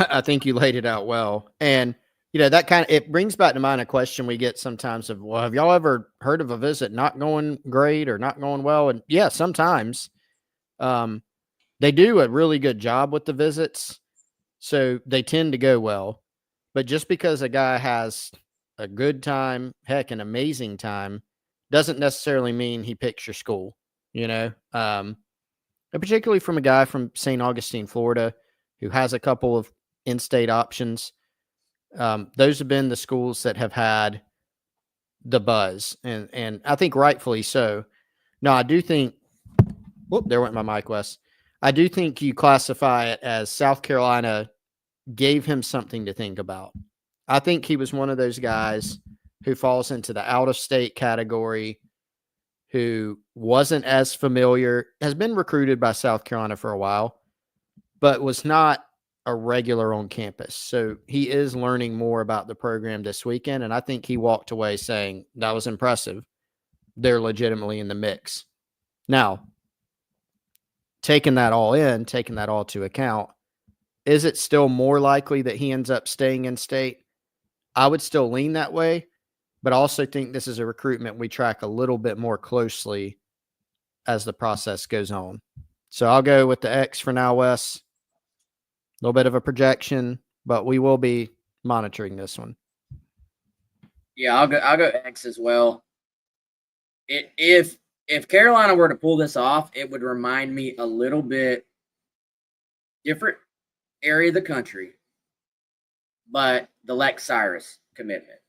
I think you laid it out well. And, that it brings back to mind a question we get sometimes of, well, have y'all ever heard of a visit not going great or not going well? And yeah, sometimes they do a really good job with the visits. So they tend to go well. But just because a guy has a good time, heck, an amazing time, doesn't necessarily mean he picks your school, and particularly from a guy from St. Augustine, Florida, who has a couple of in-state options. Those have been the schools that have had the buzz, and I think rightfully so. No, I do think, whoop, there went my mic, Wes. I do think you classify it as South Carolina gave him something to think about. I think he was one of those guys who falls into the out-of-state category, who wasn't as familiar, has been recruited by South Carolina for a while, but was not a regular on campus. So he is learning more about the program this weekend, and I think he walked away saying, that was impressive. They're legitimately in the mix. Now, taking that all to account, is it still more likely that he ends up staying in state? I would still lean that way, but I also think this is a recruitment we track a little bit more closely as the process goes on. So I'll go with the X for now, Wes. A little bit of a projection, but we will be monitoring this one. Yeah, I'll go X as well. If Carolina were to pull this off, it would remind me a little bit different area of the country, but the Lex Cyrus commitment.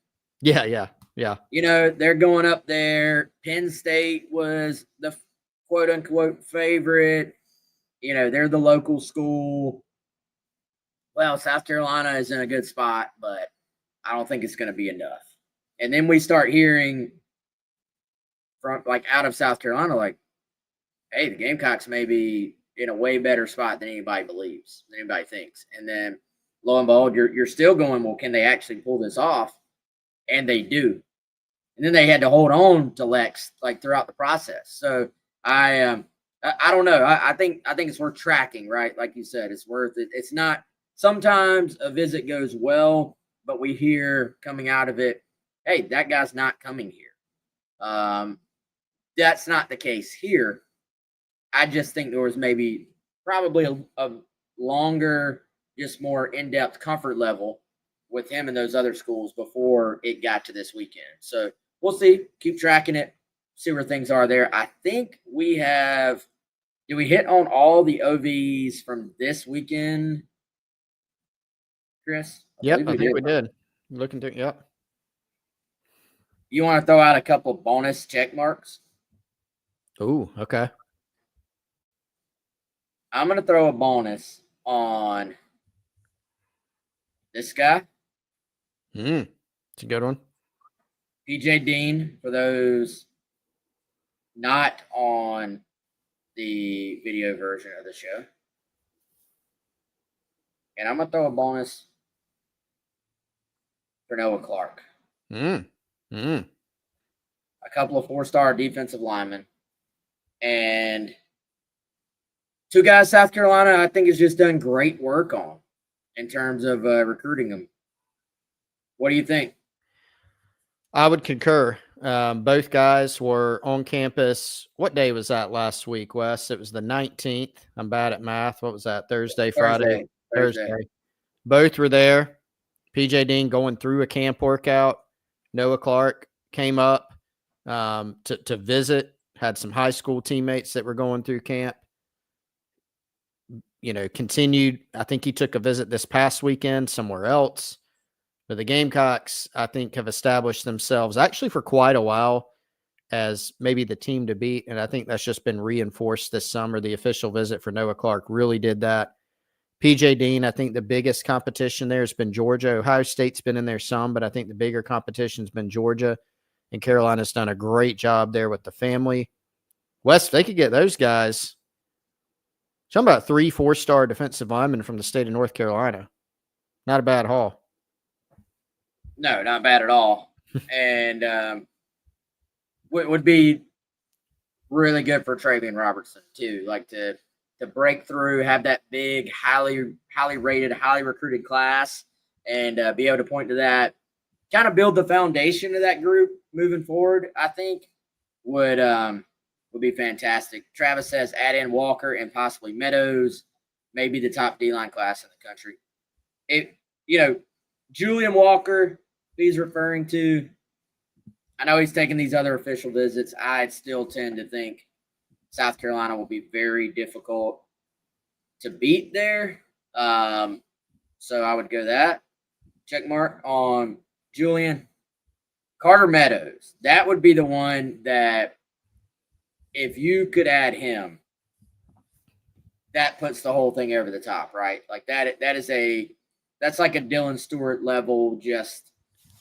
Yeah. They're going up there. Penn State was the quote unquote favorite. They're the local school. Well, South Carolina is in a good spot, but I don't think it's going to be enough. And then we start hearing from out of South Carolina, like, hey, the Gamecocks may be in a way better spot than anybody believes, than anybody thinks. And then lo and behold, you're still going, well, can they actually pull this off? And they do. And then they had to hold on to Lex throughout the process. So I don't know. I think it's worth tracking, right? Like you said, it's worth it. It's not, sometimes a visit goes well, but we hear coming out of it, hey, that guy's not coming here. That's not the case here. I just think there was probably a longer, just more in-depth comfort level with him and those other schools before it got to this weekend. So we'll see. Keep tracking it. See where things are there. I think we have – did we hit on all the OVs from this weekend, Chris? I think we did. Looking through, yep. You want to throw out a couple bonus check marks? Ooh, okay. I'm going to throw a bonus on this guy. It's a good one. PJ Dean, for those not on the video version of the show. And I'm going to throw a bonus for Noah Clark. A couple of 4-star defensive linemen. And 2 guys South Carolina, I think, has just done great work on in terms of recruiting them. What do you think? I would concur. Both guys were on campus. What day was that last week, Wes? It was the 19th. I'm bad at math. What was that? Thursday, Friday? Thursday. Both were there. PJ Dean going through a camp workout. Noah Clark came up to visit, had some high school teammates that were going through camp. Continued. I think he took a visit this past weekend somewhere else. But the Gamecocks, I think, have established themselves actually for quite a while as maybe the team to beat. And I think that's just been reinforced this summer. The official visit for Noah Clark really did that. PJ Dean, I think the biggest competition there has been Georgia. Ohio State's been in there some, but I think the bigger competition has been Georgia. And Carolina's done a great job there with the family. West, they could get those guys. Talking about 3 4-star defensive linemen from the state of North Carolina. Not a bad haul. No, not bad at all. And would be really good for Travian Robertson, too. Like to break through, have that big, highly rated, highly recruited class, and be able to point to that, kind of build the foundation of that group moving forward, I think would be fantastic. Travis says add in Walker and possibly Meadows, maybe the top D-line class in the country. Julian Walker, he's referring to. I know he's taking these other official visits. I still tend to think South Carolina will be very difficult to beat there. So I would go that. Check mark on Julian. Carter Meadows. That would be the one that if you could add him, that puts the whole thing over the top, right? Like that's like a Dylan Stewart level, just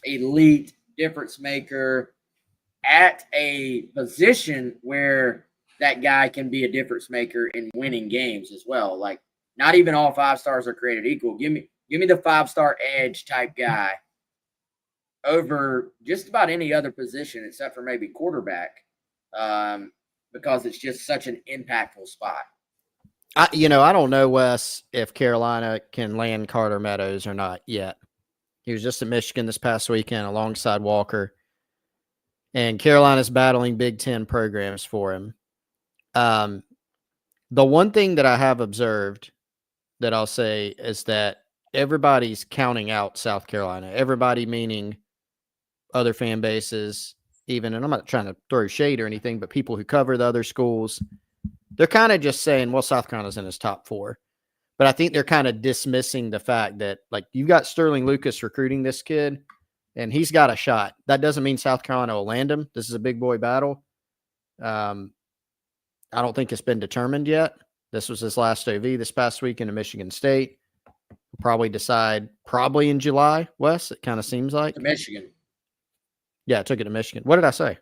elite difference maker at a position where that guy can be a difference maker in winning games as well. Like not even all 5 stars are created equal. Give me the 5-star edge type guy over just about any other position except for maybe quarterback, because it's just such an impactful spot. I don't know, Wes, if Carolina can land Carter Meadows or not yet. He was just at Michigan this past weekend alongside Walker. And Carolina's battling Big Ten programs for him. The one thing that I have observed that I'll say is that everybody's counting out South Carolina. Everybody meaning other fan bases, even, and I'm not trying to throw shade or anything, but people who cover the other schools, they're kind of just saying, well, South Carolina's in his top 4. But I think they're kind of dismissing the fact that, like, you've got Sterling Lucas recruiting this kid, and he's got a shot. That doesn't mean South Carolina will land him. This is a big boy battle. I don't think it's been determined yet. This was his last OV this past weekend in Michigan State. We'll probably decide in July, Wes, it kind of seems like. To Michigan. Yeah, I took it to Michigan. What did I say?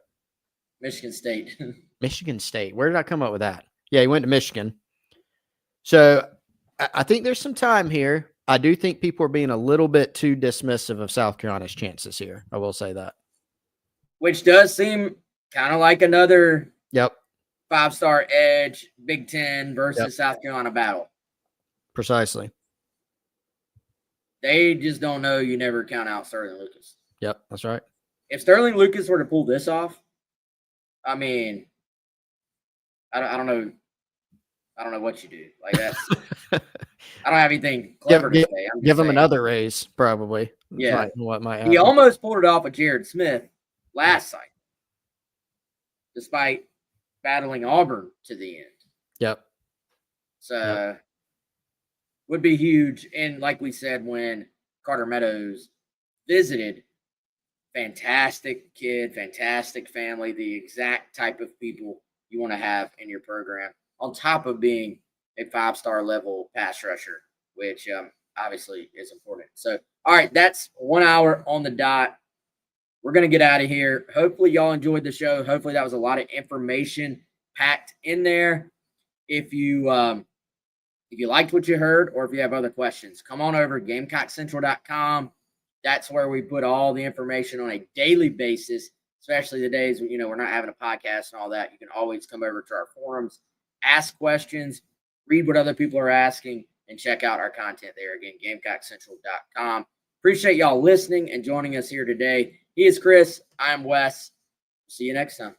Michigan State. Michigan State. Where did I come up with that? Yeah, he went to Michigan. So I think there's some time here. I do think people are being a little bit too dismissive of South Carolina's chances here. I will say that. Which does seem kind of like another 5-star edge, Big Ten versus South Carolina battle. Precisely. They just don't know you never count out Sterling Lucas. Yep, that's right. If Sterling Lucas were to pull this off, I mean, I don't know. I don't know what you do. Like that's. I don't have anything clever to say. Give him another raise, probably. Yeah. What might happen. He almost pulled it off with Jared Smith last cycle, despite battling Auburn to the end. Yep. So would be huge. And like we said, when Carter Meadows visited, fantastic kid, fantastic family, the exact type of people you want to have in your program, on top of being a 5-star level pass rusher, which obviously is important. So, all right, that's 1 hour on the dot. we're going to get out of here. Hopefully y'all enjoyed the show. Hopefully that was a lot of information packed in there. If you liked what you heard, or if you have other questions, come on over to GamecockCentral.com. That's where we put all the information on a daily basis, especially the days when, we're not having a podcast and all that. You can always come over to our forums, ask questions, read what other people are asking, and check out our content there. Again, GamecockCentral.com. Appreciate y'all listening and joining us here today. He is Chris. I'm Wes. See you next time.